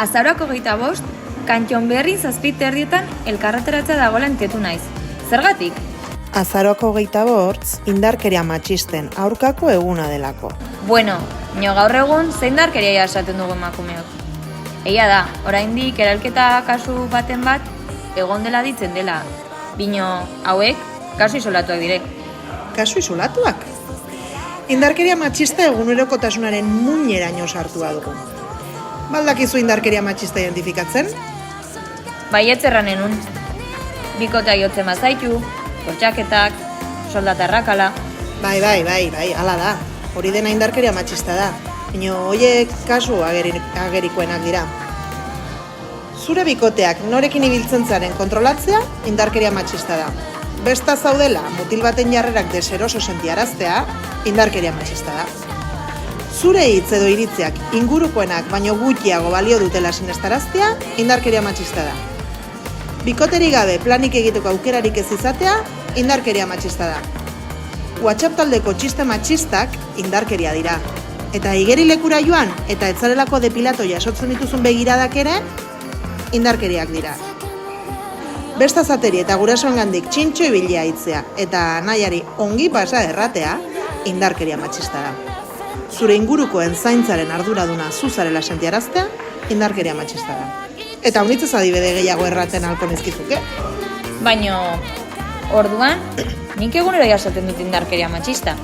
Azaroak 25, Kantxonberri 7:30 elkarreteratzea dagoela entetu naiz. Zergatik? Azaroak 25 indarkeria matxisten aurkako eguna delako. Bueno, gaur egun zein indarkeria jasaten dugu emakumeok. Egia da, oraindik eralketa kasu baten bat egon dela ditzen dela. Bino hauek kasu isolatuak dire. Kasu isolatuak? Indarkeria matxista egunerokotasunaren muineraino sartua dugu. Baldakizu indarkeria matxista identifikatzen? Baietz erranenun. Bikotea jotzen bazaitu, bortxaketak, soldata errakala. Bai, hala da. Hori dena indarkeria matxista da. Baina horiek kasu agerikoenak dira. Zure bikoteak norekin ibiltzen zaren kontrolatzea indarkeria matxista da. Besta zaudela mutil baten jarrerak deseroso sentiaraztea indarkeria matxista da. Zure hitz edo iritziak ingurukoenak baino gutxiago balio dutela sinestaraztea indarkeria matxista da. Bikoterik gabe planik egiteko aukerarik ez izatea indarkeria matxista da. WhatsApp taldeko txiste matxistak indarkeria dira. Eta igerilekura joan eta etzarelako depilato jasotzen dituzun begiradak ere indarkeriak dira. Besta zateri eta gurasoengandik txintxo ibilia hitzea eta nahiari ongi pasa erratea indarkeria matxista da. Zure ingurukoen zaintzaren arduraduna zuzarela sentiaraztea indarkeria matxista da. Eta unitzez adibide gehiago erraten halko nizkizuke. Baino, orduan, nik egunero jasaten dut indarkeria matxista.